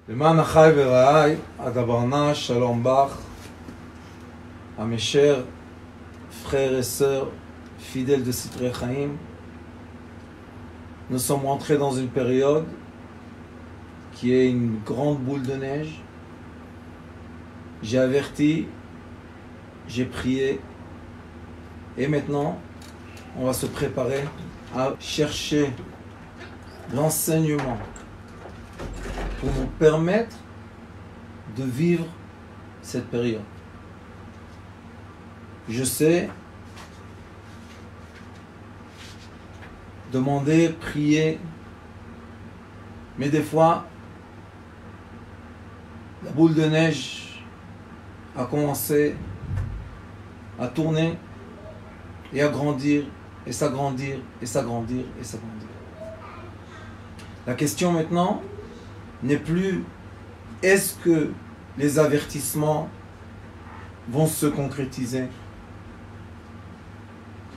למען אחי ורעי, הדברנה שלום בך, à mes chers frères et sœurs fidèles de Sitrei Chaim, nous sommes rentrés dans une période qui est une grande boule de neige. J'ai averti, j'ai prié, et maintenant on va se préparer à chercher l'enseignement pour nous permettre de vivre cette période. Je sais, demander, prier, mais des fois, la boule de neige a commencé à tourner et à grandir, et s'agrandir, et s'agrandir, et s'agrandir. La question maintenant n'est plus est-ce que les avertissements vont se concrétiser.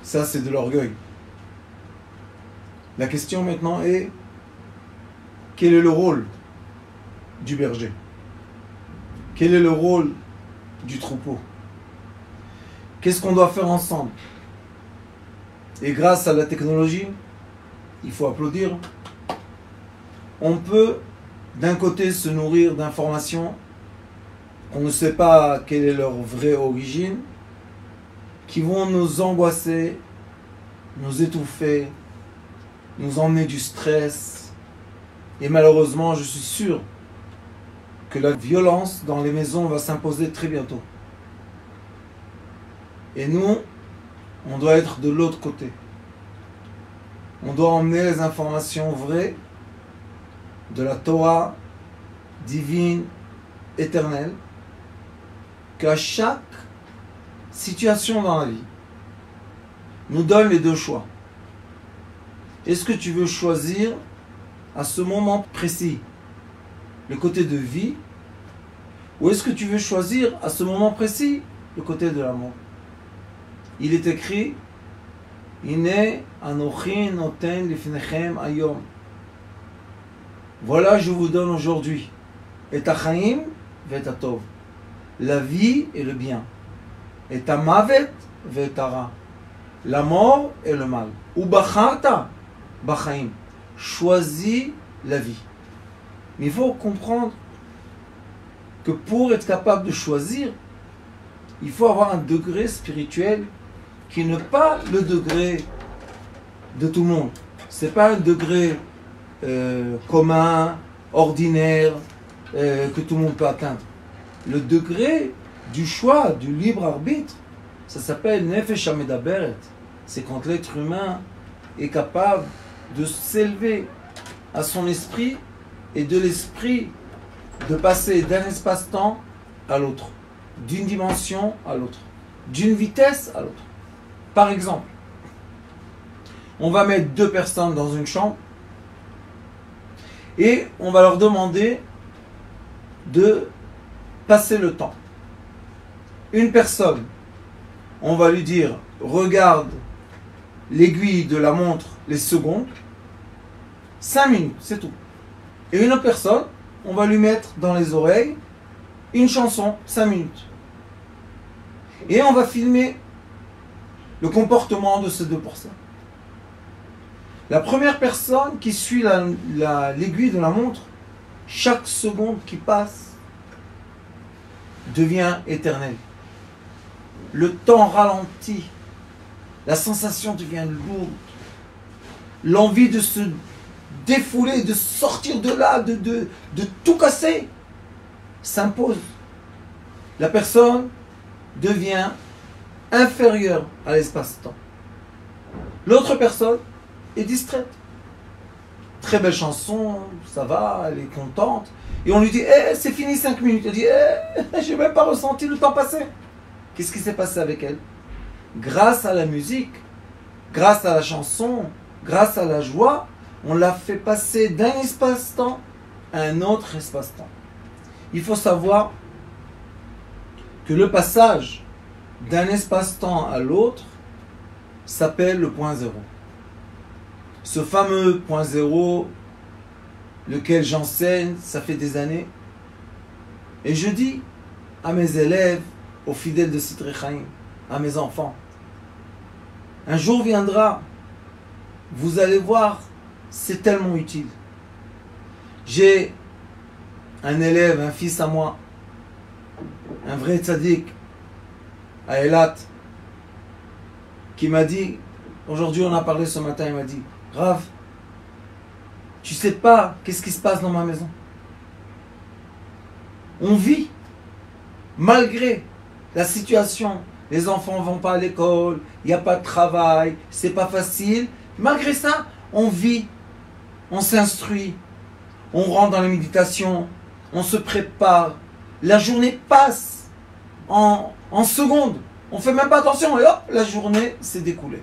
Ça, c'est de l'orgueil. La question maintenant est quel est le rôle du berger? Quel est le rôle du troupeau? Qu'est-ce qu'on doit faire ensemble? Et grâce à la technologie, il faut applaudir, on peut d'un côté se nourrir d'informations qu'on ne sait pas quelle est leur vraie origine, qui vont nous angoisser, nous étouffer, nous emmener du stress. Et malheureusement, je suis sûr que la violence dans les maisons va s'imposer très bientôt. Et nous, on doit être de l'autre côté. On doit emmener les informations vraies de la Torah divine, éternelle, qu'à chaque situation dans la vie nous donne les deux choix. Est-ce que tu veux choisir à ce moment précis le côté de vie, ou est-ce que tu veux choisir à ce moment précis le côté de l'amour? Il est écrit Ine anochi noten lifnechem hayom. Voilà, je vous donne aujourd'hui et hachaim ve'et hatov, la vie et le bien, et hamavet ve'et hara, la mort et le mal. Ou bacharta bachaim, choisis la vie. Mais il faut comprendre que pour être capable de choisir, il faut avoir un degré spirituel qui n'est pas le degré de tout le monde. C'est pas un degré commun, ordinaire, que tout le monde peut atteindre. Le degré du choix, du libre arbitre, ça s'appelle Nefesh HaMedaberet. C'est quand l'être humain est capable de s'élever à son esprit et de l'esprit de passer d'un espace-temps à l'autre, d'une dimension à l'autre, d'une vitesse à l'autre. Par exemple, on va mettre deux personnes dans une chambre et on va leur demander de passer le temps. Une personne, on va lui dire regarde l'aiguille de la montre les secondes, 5 minutes, c'est tout. Et une autre personne, on va lui mettre dans les oreilles une chanson, 5 minutes. Et on va filmer le comportement de ces deux personnes. La première personne qui suit l'aiguille de la montre, chaque seconde qui passe devient éternelle. Le temps ralentit, la sensation devient lourde, l'envie de se défouler, de sortir de là, de tout casser, s'impose. La personne devient inférieure à l'espace-temps. L'autre personne est distraite. Très belle chanson, ça va, elle est contente. Et on lui dit, c'est fini 5 minutes. Elle dit, j'ai même pas ressenti le temps passer. Qu'est-ce qui s'est passé avec elle? Grâce à la musique, grâce à la chanson, grâce à la joie, on l'a fait passer d'un espace-temps à un autre espace-temps. Il faut savoir que le passage d'un espace-temps à l'autre s'appelle le point zéro. Ce fameux point zéro, lequel j'enseigne, ça fait des années, Et je dis à mes élèves, aux fidèles de Sitrei Chaim, à mes enfants, un jour viendra, vous allez voir, c'est tellement utile. J'ai un élève, un fils à moi, un vrai tzaddik, à Eilat, qui m'a dit, aujourd'hui on a parlé ce matin, il m'a dit, Rav, tu sais pas qu'est-ce qui se passe dans ma maison. On vit, malgré la situation. Les enfants ne vont pas à l'école, il n'y a pas de travail, c'est pas facile. Malgré ça, on vit, on s'instruit, on rentre dans la méditation, on se prépare. La journée passe en secondes. On ne fait même pas attention et hop, la journée s'est découlée.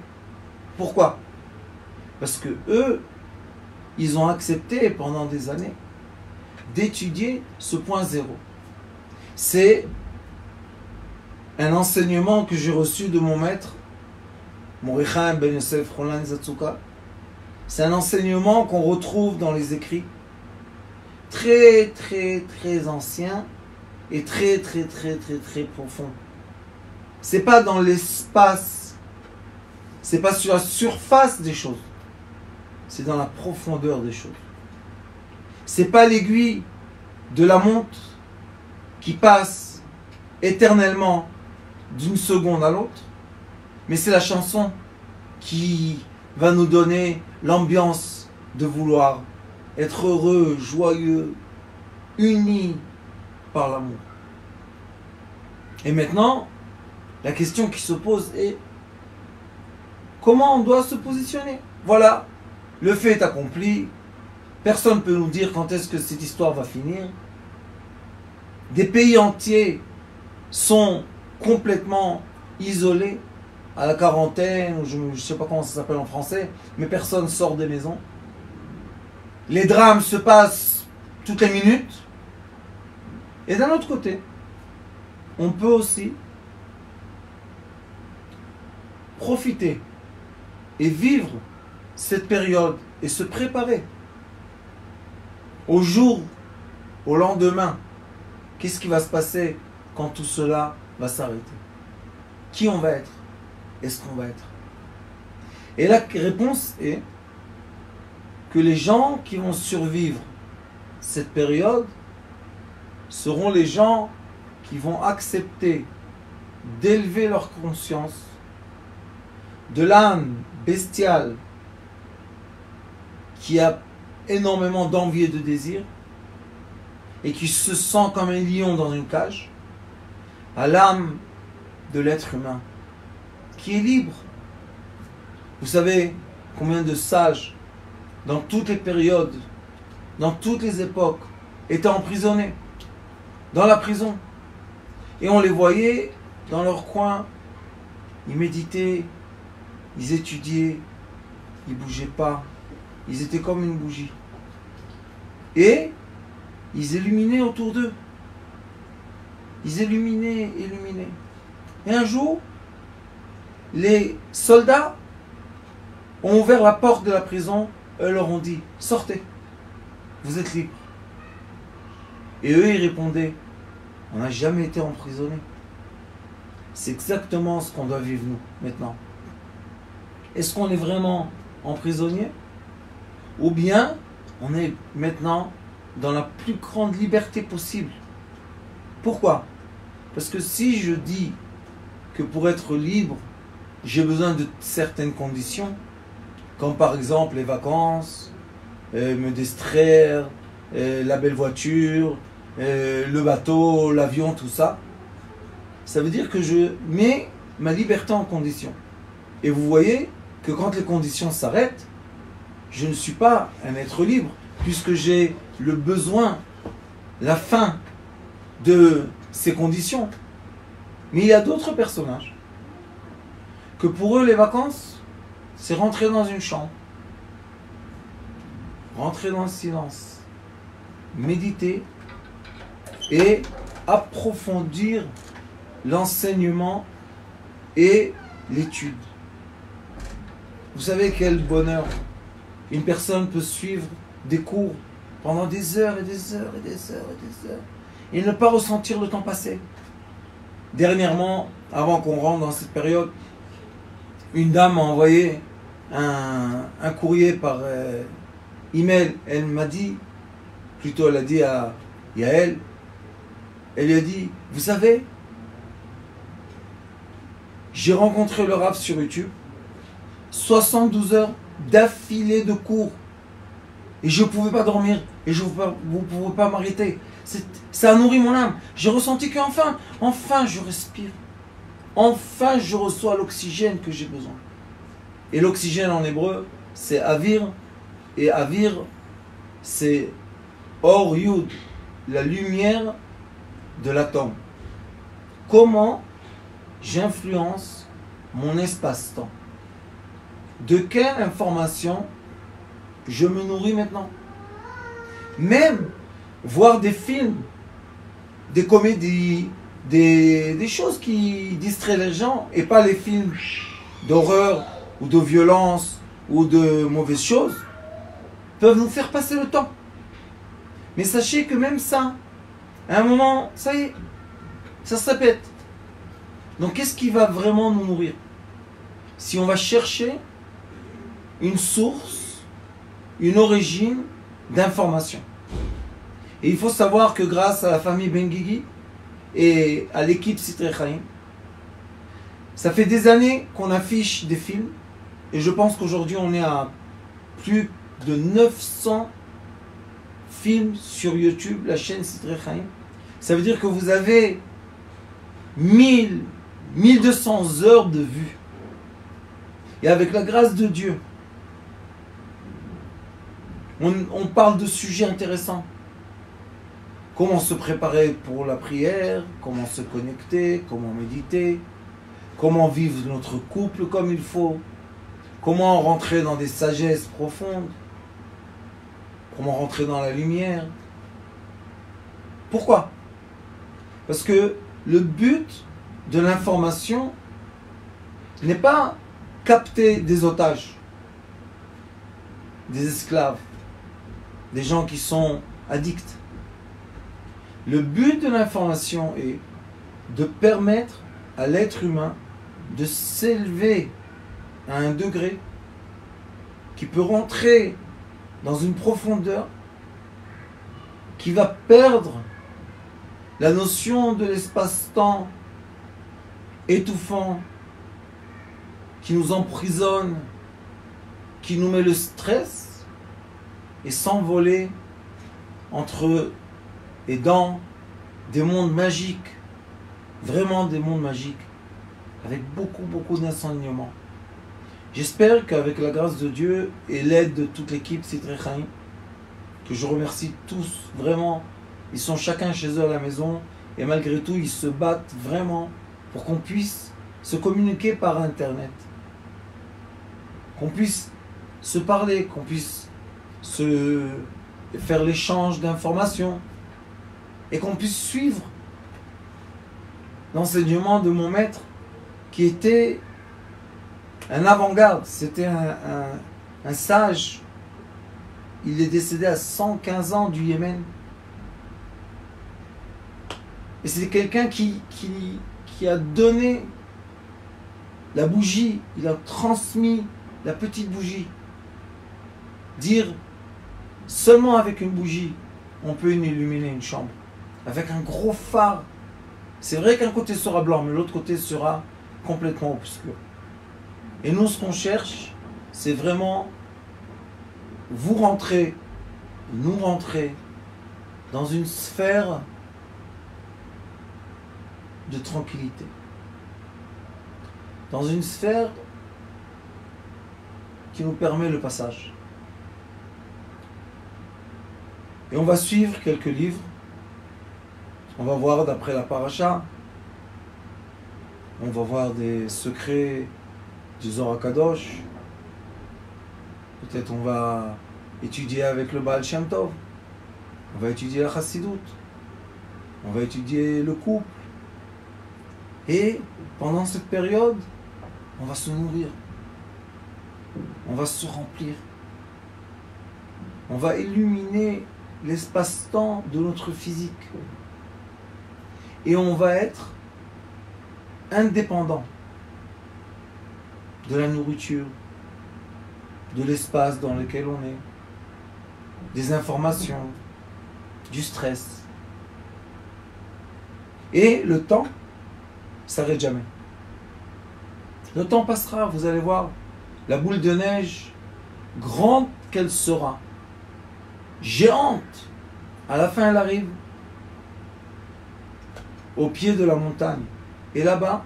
Pourquoi? Parce que eux, ils ont accepté pendant des années d'étudier ce point zéro. C'est un enseignement que j'ai reçu de mon maître, Mordechai Ben Yosef Roland Zatsuka. C'est un enseignement qu'on retrouve dans les écrits très très très anciens et très très très très très profonds. C'est pas dans l'espace, c'est pas sur la surface des choses, c'est dans la profondeur des choses. C'est pas l'aiguille de la montre qui passe éternellement d'une seconde à l'autre, mais c'est la chanson qui va nous donner l'ambiance de vouloir être heureux, joyeux, unis par l'amour. Et maintenant, la question qui se pose est comment on doit se positionner? Voilà, le fait est accompli, personne ne peut nous dire quand est-ce que cette histoire va finir. Des pays entiers sont complètement isolés, à la quarantaine, ou je ne sais pas comment ça s'appelle en français, mais personne ne sort des maisons. Les drames se passent toutes les minutes. Et d'un autre côté, on peut aussi profiter et vivre cette période et se préparer au jour, au lendemain. Qu'est-ce qui va se passer quand tout cela va s'arrêter? Qui on va être? Est-ce qu'on va être? Et la réponse est que les gens qui vont survivre cette période seront les gens qui vont accepter d'élever leur conscience de l'âme bestiale qui a énormément d'envie et de désir et qui se sent comme un lion dans une cage, à l'âme de l'être humain qui est libre. Vous savez combien de sages dans toutes les périodes, dans toutes les époques, étaient emprisonnés dans la prison, et on les voyait dans leur coin, ils méditaient, ils étudiaient, ils ne bougeaient pas, ils étaient comme une bougie, et ils illuminaient autour d'eux, ils illuminaient. Et un jour, les soldats ont ouvert la porte de la prison, eux leur ont dit, sortez, vous êtes libres. Et eux ils répondaient, on n'a jamais été emprisonnés. C'est exactement ce qu'on doit vivre nous maintenant. Est-ce qu'on est vraiment emprisonné? Ou bien on est maintenant dans la plus grande liberté possible? Pourquoi? Parce que si je dis que pour être libre, j'ai besoin de certaines conditions, comme par exemple les vacances, me distraire, la belle voiture, le bateau, l'avion, tout ça, ça veut dire que je mets ma liberté en condition. Et vous voyez que quand les conditions s'arrêtent, je ne suis pas un être libre, puisque j'ai le besoin, la fin de ces conditions. Mais il y a d'autres personnages que pour eux les vacances, c'est rentrer dans une chambre, rentrer dans le silence, méditer et approfondir l'enseignement et l'étude. Vous savez quel bonheur une personne peut suivre des cours pendant des heures et des heures et des heures et des heures. et ne pas ressentir le temps passer. Dernièrement, avant qu'on rentre dans cette période, une dame m'a envoyé un courrier par email. Elle m'a dit, plutôt elle a dit à Yael, elle lui a dit, vous savez, j'ai rencontré le Rav sur YouTube, 72 heures d'affilée de cours, et je ne pouvais pas dormir, et vous ne pouvez pas m'arrêter. Ça a nourri mon âme. J'ai ressenti enfin je respire. Enfin je reçois l'oxygène que j'ai besoin. Et l'oxygène en hébreu, c'est avir, et avir, c'est or yud, la lumière de l'atome. Comment j'influence mon espace-temps? De quelle information je me nourris maintenant? Même voir des films, des comédies, des choses qui distraient les gens, et pas les films d'horreur ou de violence ou de mauvaises choses, peuvent nous faire passer le temps. Mais sachez que même ça, à un moment, ça y est, ça se répète. Donc qu'est-ce qui va vraiment nous nourrir? Si on va chercher une source, une origine d'information. Et il faut savoir que grâce à la famille Benguigui et à l'équipe Sitrei Chaim, ça fait des années qu'on affiche des films, et je pense qu'aujourd'hui on est à plus de 900 films sur YouTube, la chaîne Sitrei Chaim. Ça veut dire que vous avez 1200 heures de vue. Et avec la grâce de Dieu, on parle de sujets intéressants. Comment se préparer pour la prière, comment se connecter, comment méditer, comment vivre notre couple comme il faut, comment rentrer dans des sagesses profondes, comment rentrer dans la lumière. Pourquoi? Parce que le but de l'information n'est pas capter des otages, des esclaves, des gens qui sont addicts. Le but de l'information est de permettre à l'être humain de s'élever à un degré qui peut rentrer dans une profondeur qui va perdre la notion de l'espace-temps étouffant, qui nous emprisonne, qui nous met le stress, et s'envoler entre et dans des mondes magiques, vraiment des mondes magiques, avec beaucoup d'enseignements. J'espère qu'avec la grâce de Dieu et l'aide de toute l'équipe Sitrei Chaim, que je remercie tous, vraiment, ils sont chacun chez eux à la maison, et malgré tout, ils se battent vraiment pour qu'on puisse se communiquer par Internet, qu'on puisse se parler, qu'on puisse se faire l'échange d'informations, et qu'on puisse suivre l'enseignement de mon maître, qui était un avant-garde, c'était un sage. Il est décédé à 115 ans du Yémen. Et c'est quelqu'un qui a donné la bougie, il a transmis la petite bougie. Dire seulement avec une bougie, on peut illuminer une chambre. Avec un gros phare. C'est vrai qu'un côté sera blanc, mais l'autre côté sera complètement obscur. Et nous, ce qu'on cherche, c'est vraiment vous rentrer, nous rentrer dans une sphère de tranquillité. Dans une sphère qui nous permet le passage. Et on va suivre quelques livres. On va voir d'après la paracha. On va voir des secrets du Zohar Kadosh. Peut-être on va étudier avec le Baal Shem Tov. On va étudier la Chassidut. On va étudier le couple. Et pendant cette période, on va se nourrir. On va se remplir. On va illuminer l'espace-temps de notre physique. et on va être indépendant de la nourriture, de l'espace dans lequel on est, des informations, du stress. Et le temps s'arrête jamais. Le temps passera, vous allez voir, la boule de neige, grande qu'elle sera, géante, à la fin elle arrive au pied de la montagne. Et là-bas,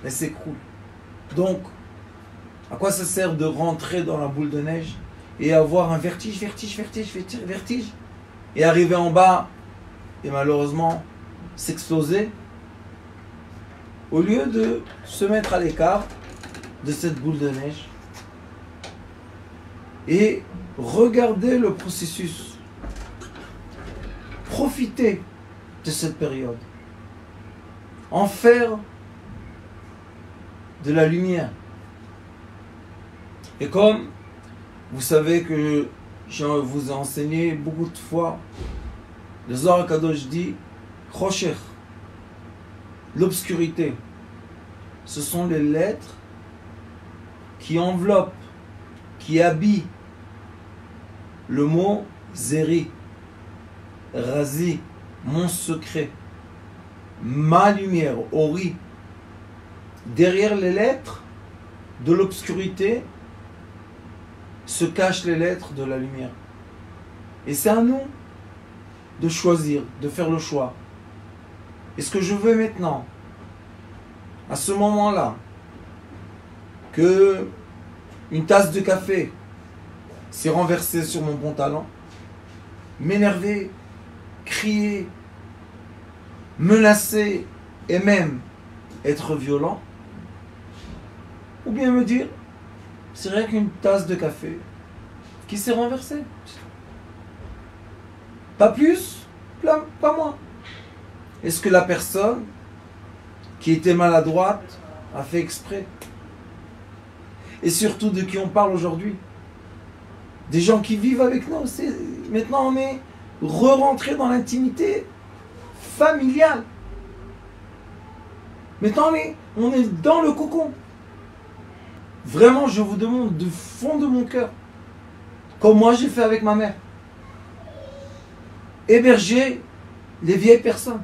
elle s'écroule. Donc, à quoi ça sert de rentrer dans la boule de neige et avoir un vertige, et arriver en bas et malheureusement s'exploser, au lieu de se mettre à l'écart de cette boule de neige et regarder le processus, profiter de cette période, en faire de la lumière. Et comme vous savez que je vous ai enseigné beaucoup de fois, le Zohar Kadosh dit Choshech, l'obscurité, ce sont les lettres qui enveloppent, qui habillent le mot Zeri, Razi, mon secret, ma lumière, Ori. Derrière les lettres de l'obscurité se cachent les lettres de la lumière. Et c'est à nous de choisir, de faire le choix. Est-ce que je veux maintenant, à ce moment-là, que une tasse de café s'est renversée sur mon pantalon, m'énerver, crier, menacer et même être violent, ou bien me dire c'est rien qu'une tasse de café qui s'est renversée, pas plus, pas moins. Est-ce que la personne qui était maladroite a fait exprès? Et surtout de qui on parle aujourd'hui? Des gens qui vivent avec nous. Maintenant on est re-rentré dans l'intimité familiale. Maintenant on est dans le cocon. Vraiment, je vous demande du fond de mon cœur, comme moi j'ai fait avec ma mère, héberger les vieilles personnes.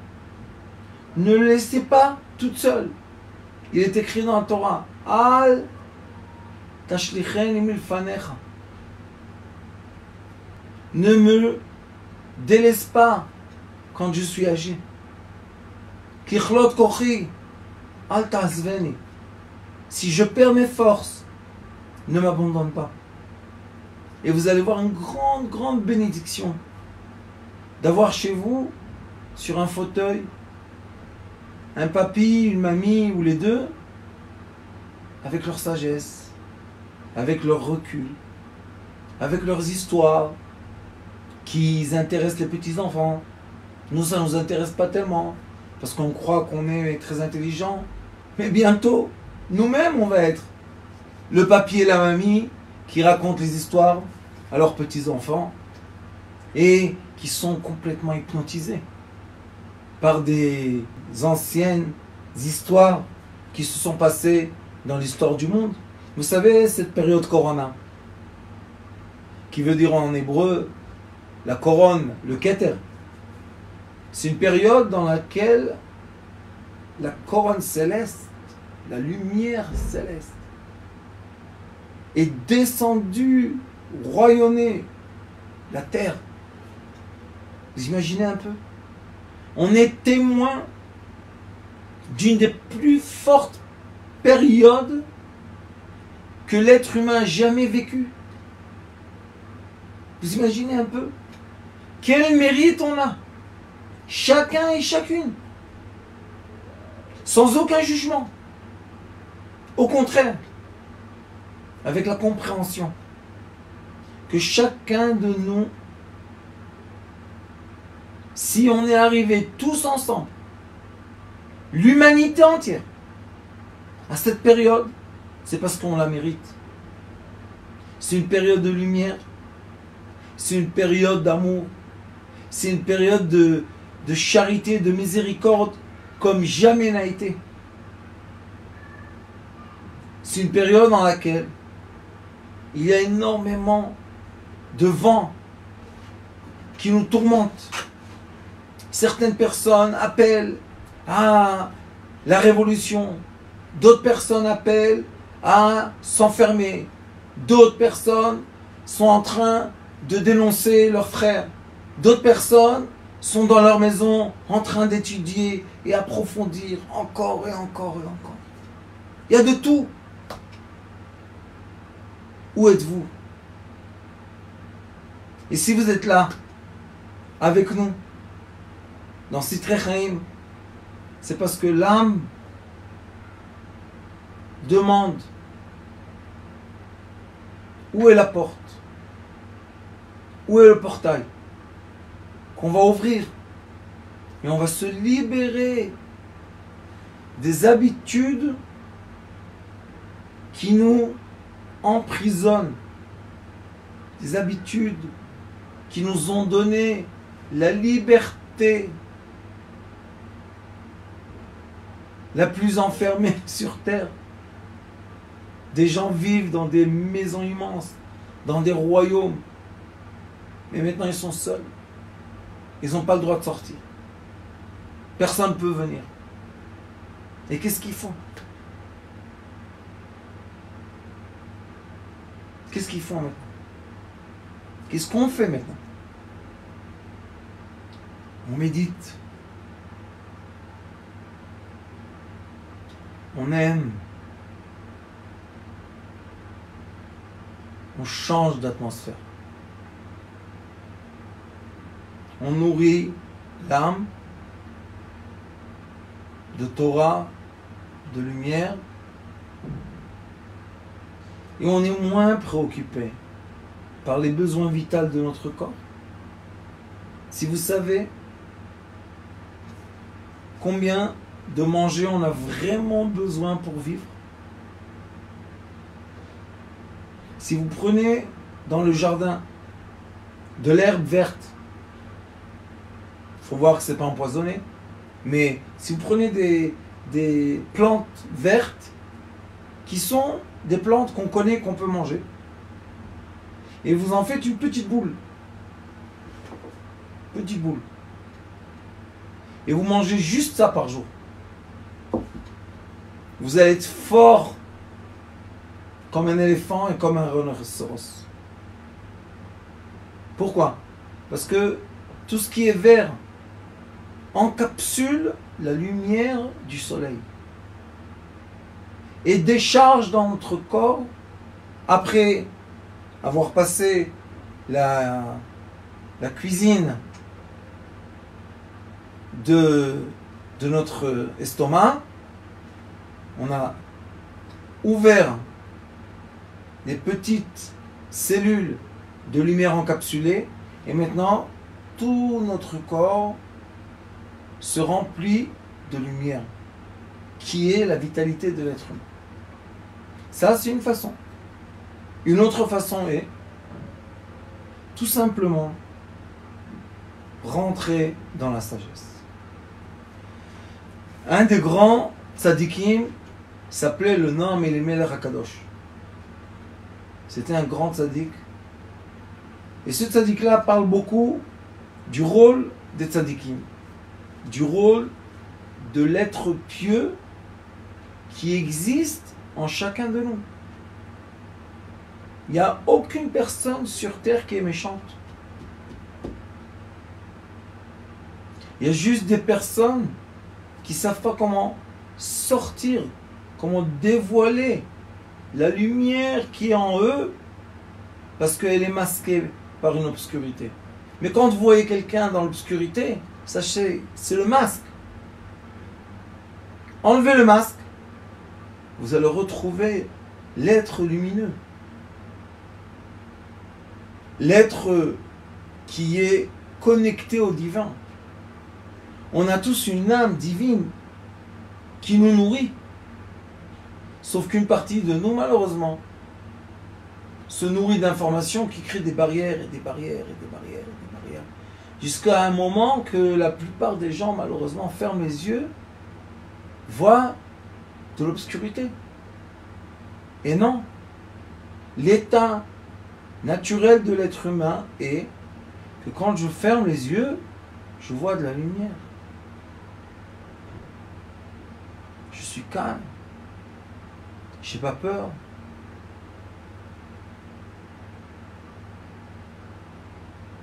Ne les laissez pas toutes seules. Il est écrit dans la Torah, Al tashlicheni milfanecha. Ne me délaisse pas quand je suis âgé. Kichlot kochi, al ta'azveni. Si je perds mes forces, ne m'abandonne pas. Et vous allez voir une grande, grande bénédiction d'avoir chez vous, sur un fauteuil, un papy, une mamie ou les deux, avec leur sagesse, avec leur recul, avec leurs histoires qui intéressent les petits-enfants. Nous, ça ne nous intéresse pas tellement, parce qu'on croit qu'on est très intelligent. Mais bientôt, nous-mêmes, on va être le papy et la mamie qui racontent les histoires à leurs petits-enfants et qui sont complètement hypnotisés par des anciennes histoires qui se sont passées dans l'histoire du monde. Vous savez, cette période Corona, qui veut dire en hébreu la couronne, le Keter, c'est une période dans laquelle la couronne céleste, la lumière céleste, est descendue, royaumer la terre. Vous imaginez un peu? On est témoin d'une des plus fortes périodes que l'être humain a jamais vécues. Vous imaginez un peu? Quel mérite on a, chacun et chacune, sans aucun jugement. Au contraire, avec la compréhension que chacun de nous, si on est arrivé tous ensemble, l'humanité entière, à cette période, c'est parce qu'on la mérite. C'est une période de lumière, c'est une période d'amour, c'est une période de charité, de miséricorde comme jamais n'a été. C'est une période dans laquelle il y a énormément de vent qui nous tourmente. Certaines personnes appellent à la révolution, d'autres personnes appellent à s'enfermer, d'autres personnes sont en train de dénoncer leurs frères, d'autres personnes sont dans leur maison en train d'étudier et approfondir encore et encore et encore. Il y a de tout. Où êtes-vous? Et si vous êtes là, avec nous, dans Sitrei Chaim, c'est parce que l'âme demande où est la porte, où est le portail qu'on va ouvrir et on va se libérer des habitudes qui nous emprisonnent, des habitudes qui nous ont donné la liberté la plus enfermée sur terre. Des gens vivent dans des maisons immenses, dans des royaumes, mais maintenant ils sont seuls. Ils n'ont pas le droit de sortir. Personne ne peut venir. Et qu'est-ce qu'ils font? Qu'est-ce qu'ils font maintenant? Qu'est-ce qu'on fait maintenant? On médite. On aime. On change d'atmosphère. On nourrit l'âme de Torah, de lumière, et on est moins préoccupé par les besoins vitaux de notre corps. Si vous savez combien de manger on a vraiment besoin pour vivre, si vous prenez dans le jardin de l'herbe verte, il faut voir que ce n'est pas empoisonné, mais si vous prenez des plantes vertes qui sont des plantes qu'on connaît, qu'on peut manger, et vous en faites une petite boule, et vous mangez juste ça par jour, vous allez être fort comme un éléphant et comme un rhinocéros. Pourquoi? Parce que tout ce qui est vert encapsule la lumière du soleil et décharge dans notre corps, après avoir passé la cuisine de notre estomac, on a ouvert des petites cellules de lumière encapsulée, et maintenant tout notre corps se remplit de lumière, qui est la vitalité de l'être humain. Ça, c'est une façon. Une autre façon est tout simplement rentrer dans la sagesse. Un des grands tzadikim s'appelait le Noam Elimelech HaKadosh. C'était un grand tzadik. Et ce tzadik-là parle beaucoup du rôle des tzadikim, du rôle de l'être pieux qui existe en chacun de nous. Il n'y a aucune personne sur terre qui est méchante. Il y a juste des personnes qui ne savent pas comment sortir, comment dévoiler la lumière qui est en eux, parce qu'elle est masquée par une obscurité. Mais quand vous voyez quelqu'un dans l'obscurité, sachez, c'est le masque. Enlevez le masque, vous allez retrouver l'être lumineux. L'être qui est connecté au divin. On a tous une âme divine qui nous nourrit. Sauf qu'une partie de nous, malheureusement, se nourrit d'informations qui créent des barrières et des barrières et des barrières et des barrières, Jusqu'à un moment que la plupart des gens, malheureusement, ferment les yeux, voient de l'obscurité. Et non, l'état naturel de l'être humain est que quand je ferme les yeux, je vois de la lumière. Je suis calme. Je n'ai pas peur.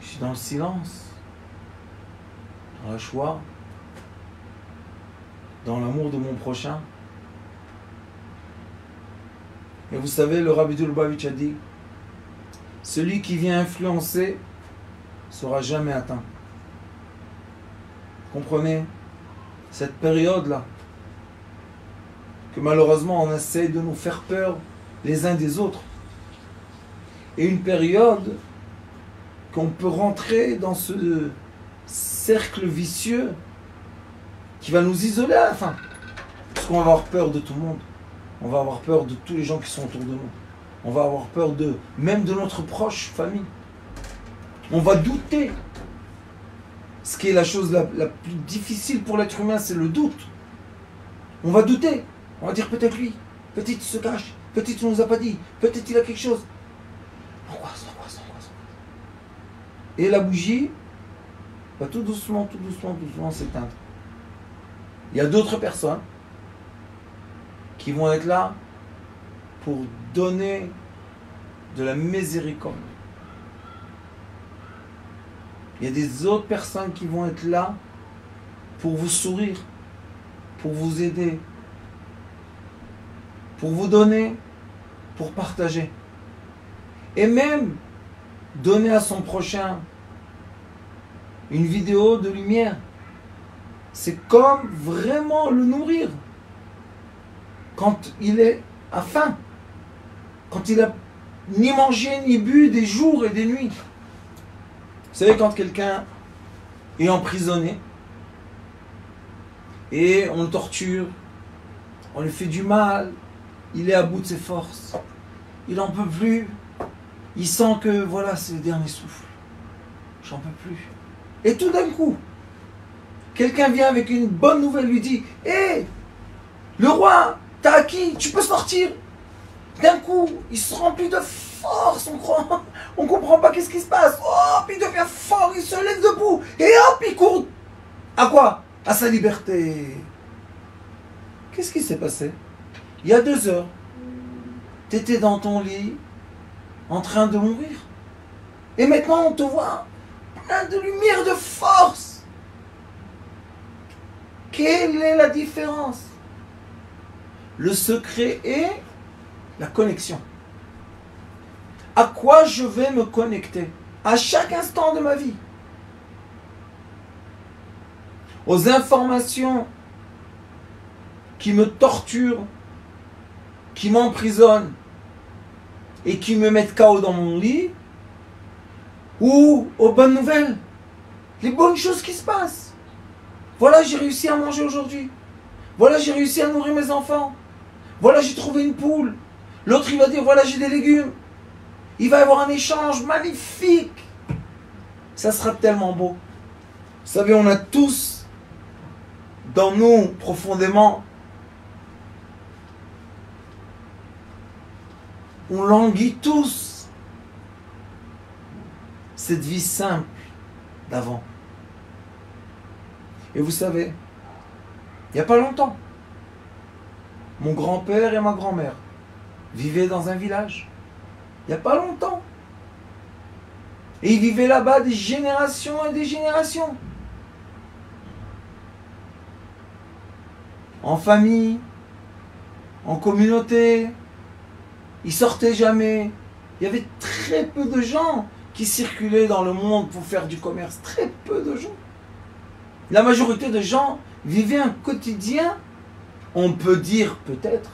Je suis dans le silence, dans la joie, dans l'amour de mon prochain. Et vous savez, le Rabbi de Lubavitch a dit, celui qui vient influencer ne sera jamais atteint. Comprenez cette période-là, que malheureusement on essaie de nous faire peur les uns des autres. Et une période qu'on peut rentrer dans ce cercle vicieux qui va nous isoler à la fin. Parce qu'on va avoir peur de tout le monde. On va avoir peur de tous les gens qui sont autour de nous. On va avoir peur même de notre proche famille. On va douter. Ce qui est la chose la plus difficile pour l'être humain, c'est le doute. On va douter. On va dire peut-être lui, peut-être il se cache, peut-être il ne nous a pas dit, peut-être il a quelque chose. Angoisse. Et la bougie va tout doucement s'éteindre. Il y a d'autres personnes qui vont être là pour donner de la miséricorde. Il y a des autres personnes qui vont être là pour vous sourire, pour vous aider, pour vous donner, pour partager. Et même donner à son prochain une vidéo de lumière. C'est comme vraiment le nourrir. Quand il est à faim, quand il a ni mangé ni bu des jours et des nuits. Vous savez, quand quelqu'un est emprisonné et on le torture, on lui fait du mal, il est à bout de ses forces, il n'en peut plus, il sent que voilà, c'est le dernier souffle, j'en peux plus. Et tout d'un coup, quelqu'un vient avec une bonne nouvelle, lui dit « Hé, le roi, t'as acquis, tu peux sortir !» D'un coup, il se remplit de force, on comprend pas qu'est-ce qui se passe. Hop, il devient fort, il se lève debout, et hop, il court. À quoi? À sa liberté. Qu'est-ce qui s'est passé? Il y a 2 heures, tu étais dans ton lit, en train de mourir. Et maintenant, on te voit plein de lumière, de force. Quelle est la différence? Le secret est la connexion. À quoi je vais me connecter? À chaque instant de ma vie. Aux informations qui me torturent, qui m'emprisonnent et qui me mettent KO dans mon lit, ou aux bonnes nouvelles, les bonnes choses qui se passent. Voilà, j'ai réussi à manger aujourd'hui. Voilà, j'ai réussi à nourrir mes enfants. Voilà, j'ai trouvé une poule. L'autre, il va dire, voilà, j'ai des légumes. Il va y avoir un échange magnifique. Ça sera tellement beau. Vous savez, on a tous, dans nous, profondément, on languit tous cette vie simple d'avant. Et vous savez, il n'y a pas longtemps, mon grand-père et ma grand-mère vivaient dans un village. Il n'y a pas longtemps. Et ils vivaient là-bas des générations et des générations. En famille, en communauté. Ils sortaient jamais. Il y avait très peu de gens qui circulaient dans le monde pour faire du commerce. Très peu de gens. La majorité de gens vivaient un quotidien, on peut dire peut-être,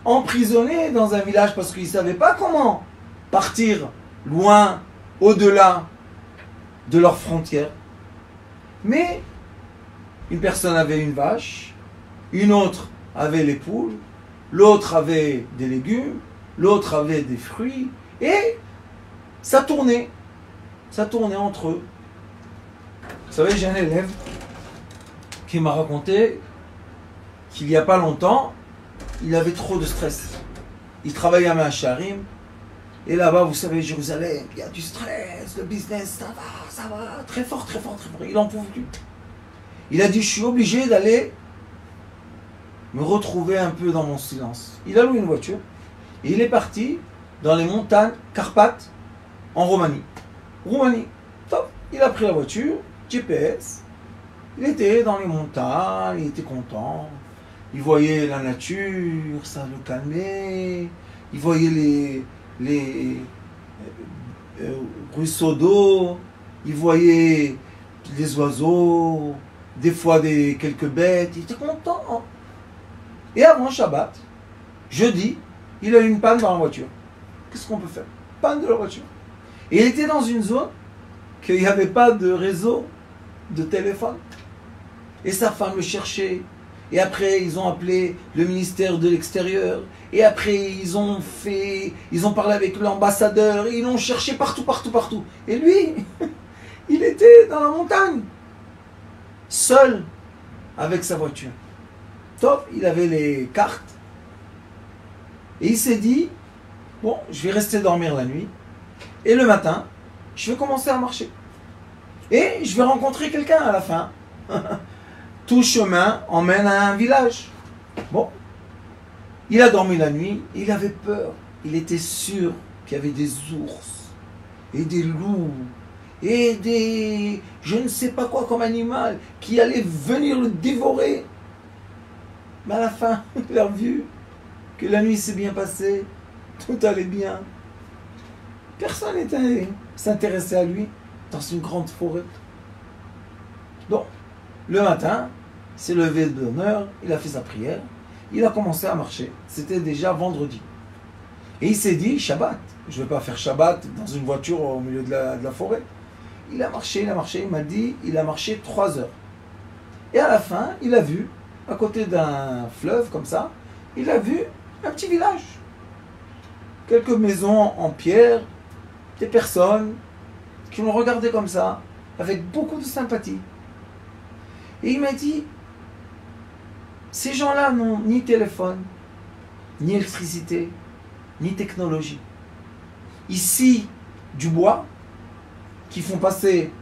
emprisonnés dans un village parce qu'ils ne savaient pas comment partir loin, au-delà de leurs frontières. Mais une personne avait une vache, une autre avait les poules, l'autre avait des légumes, l'autre avait des fruits, et ça tournait entre eux. savez, j'ai un élève qui m'a raconté qu'il n'y a pas longtemps, il avait trop de stress. Il travaillait à Me'asharim, et là-bas, vous savez, Jérusalem, il y a du stress, le business, ça va, très fort, très fort, très fort. Il n'en pouvait plus. Il a dit, je suis obligé d'aller me retrouver un peu dans mon silence. Il a loué une voiture, et il est parti dans les montagnes Carpates, en Roumanie. Top. Il a pris la voiture, GPS, il était dans les montagnes, il était content, il voyait la nature, ça le calmait, il voyait les ruisseaux d'eau, il voyait les oiseaux, des fois quelques bêtes, il était content. Et avant Shabbat, jeudi, il a eu une panne dans la voiture. Qu'est-ce qu'on peut faire? Panne de la voiture. Et il était dans une zone qu'il n'y avait pas de réseau de téléphone. Et sa femme le cherchait. Et après, ils ont appelé le ministère de l'Extérieur. Et après, ils ont parlé avec l'ambassadeur. Et ils l'ont cherché partout. Et lui, il était dans la montagne. Seul, avec sa voiture. Top, il avait les cartes. Et il s'est dit, bon, je vais rester dormir la nuit. Et le matin, je vais commencer à marcher. Et je vais rencontrer quelqu'un à la fin. Tout chemin emmène à un village. Bon. Il a dormi la nuit, il avait peur. Il était sûr qu'il y avait des ours, et des loups, et des... je ne sais pas quoi comme animal, qui allaient venir le dévorer. Mais à la fin, il a vu que la nuit s'est bien passée, tout allait bien. Personne n'était s'intéressait à lui dans une grande forêt. Donc, le matin, il s'est levé de bonne heure, il a fait sa prière, il a commencé à marcher. C'était déjà vendredi. Et il s'est dit, Shabbat, je ne vais pas faire Shabbat dans une voiture au milieu de la forêt. Il a marché, il m'a dit, il a marché 3 heures. Et à la fin, il a vu, à côté d'un fleuve comme ça, il a vu un petit village. Quelques maisons en pierre, des personnes qui l'ont regardé comme ça, avec beaucoup de sympathie. Et il m'a dit, ces gens-là n'ont ni téléphone, ni électricité, ni technologie. Ici, du bois, qui font passer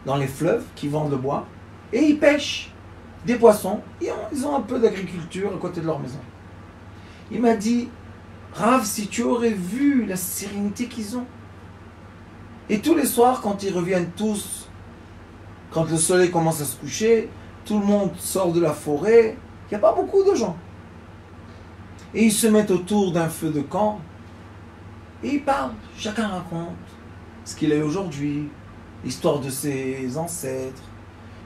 dans les fleuves, qui vendent le bois, et ils pêchent des poissons, et ils ont un peu d'agriculture à côté de leur maison. Il m'a dit, Rav, si tu aurais vu la sérénité qu'ils ont. Et tous les soirs, quand ils reviennent tous, quand le soleil commence à se coucher, tout le monde sort de la forêt, il n'y a pas beaucoup de gens. Et ils se mettent autour d'un feu de camp, et ils parlent, chacun raconte ce qu'il a eu aujourd'hui, l'histoire de ses ancêtres.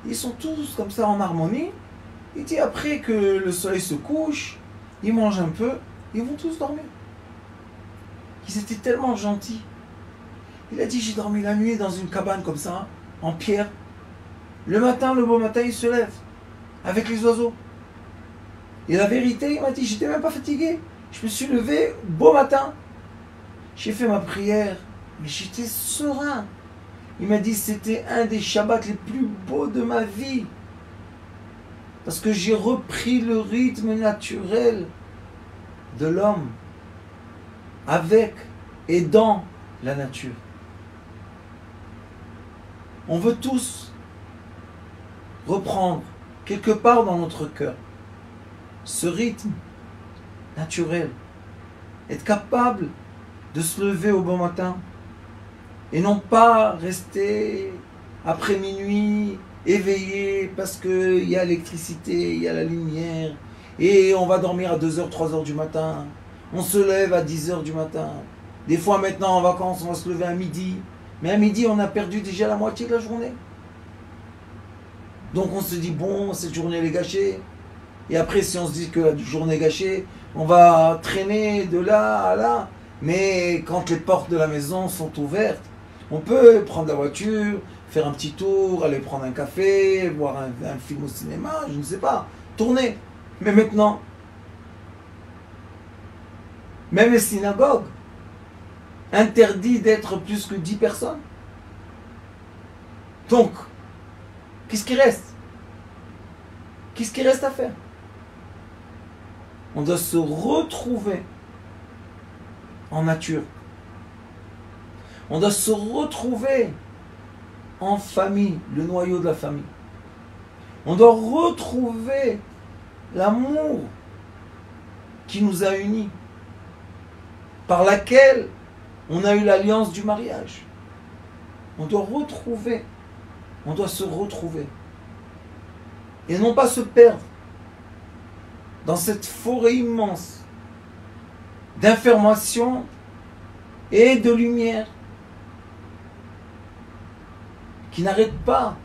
Ils sont tous comme ça en harmonie. Il dit après que le soleil se couche, ils mangent un peu, ils vont tous dormir. Ils étaient tellement gentils. Il a dit, j'ai dormi la nuit dans une cabane comme ça, en pierre. Le matin, le beau matin, il se lève, avec les oiseaux. Et la vérité, il m'a dit, j'étais même pas fatigué. Je me suis levé, beau matin. J'ai fait ma prière, mais j'étais serein. Il m'a dit, c'était un des Shabbats les plus beaux de ma vie. Parce que j'ai repris le rythme naturel de l'homme, avec et dans la nature. On veut tous reprendre quelque part dans notre cœur ce rythme naturel, être capable de se lever au bon matin et non pas rester après minuit éveillé parce qu'il y a l'électricité, il y a la lumière et on va dormir à 2h, 3h du matin, on se lève à 10h du matin. Des fois maintenant en vacances on va se lever à midi, mais à midi on a perdu déjà la moitié de la journée. Donc on se dit bon, cette journée elle est gâchée. Et après si on se dit que la journée est gâchée, on va traîner de là à là. Mais quand les portes de la maison sont ouvertes, on peut prendre la voiture, faire un petit tour, aller prendre un café, voir un film au cinéma, je ne sais pas, tourner. Mais maintenant, même les synagogues interdit d'être plus que 10 personnes. Donc, Qu'est-ce qui reste? Qu'est-ce qui reste à faire? On doit se retrouver en nature. On doit se retrouver en famille, le noyau de la famille. On doit retrouver l'amour qui nous a unis, par laquelle on a eu l'alliance du mariage. On doit retrouver, on doit se retrouver. Et non pas se perdre dans cette forêt immense d'informations et de lumière qui n'arrête pas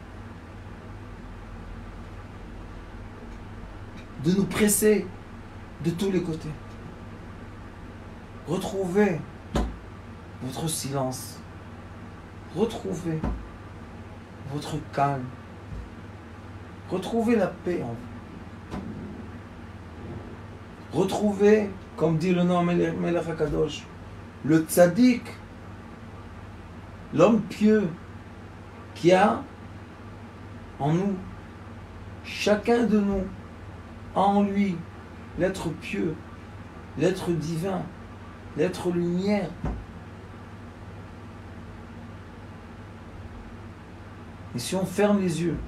de nous presser de tous les côtés. Retrouvez votre silence. Retrouvez votre calme. Retrouvez la paix en vous. Retrouvez, comme dit le nom Melech HaKadosh, le tzaddik, l'homme pieux qui a en nous, chacun de nous, a en lui l'être pieux, l'être divin, l'être lumière. Et si on ferme les yeux,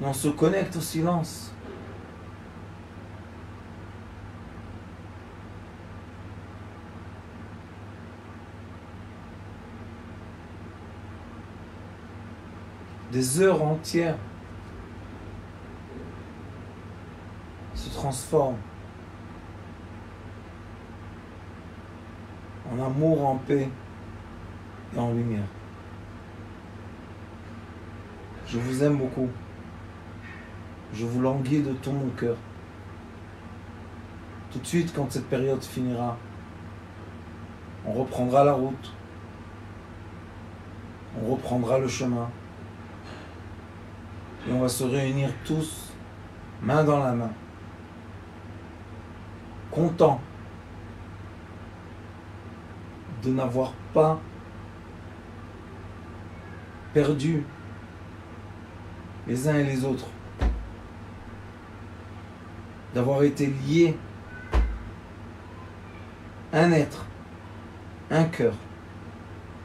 et on se connecte au silence, des heures entières se transforment en amour, en paix et en lumière. Je vous aime beaucoup. Je vous languis de tout mon cœur. Tout de suite, quand cette période finira, on reprendra la route. On reprendra le chemin. Et on va se réunir tous, main dans la main, contents de n'avoir pas perdu les uns et les autres, d'avoir été liés, un être, un cœur,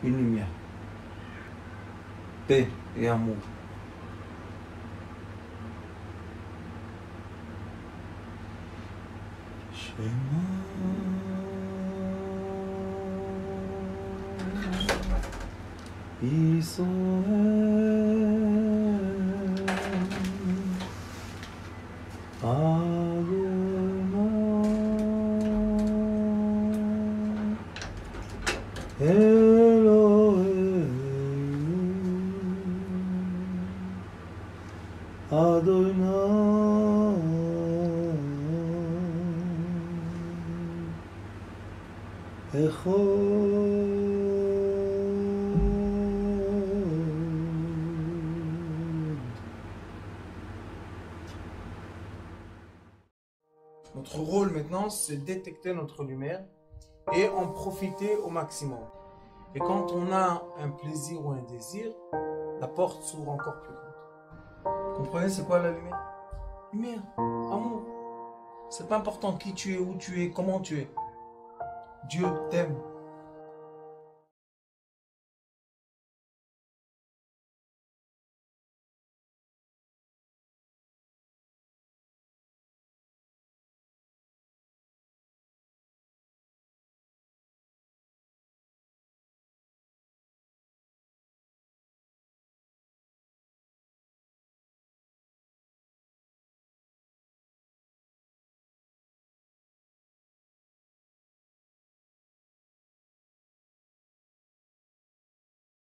une lumière, paix et amour. Notre rôle maintenant, c'est détecter notre lumière et en profiter au maximum. Et quand on a un plaisir ou un désir, la porte s'ouvre encore plus grande. Vous comprenez, c'est quoi la lumière? Lumière, amour. C'est pas important qui tu es, où tu es, comment tu es. Dieu t'aime.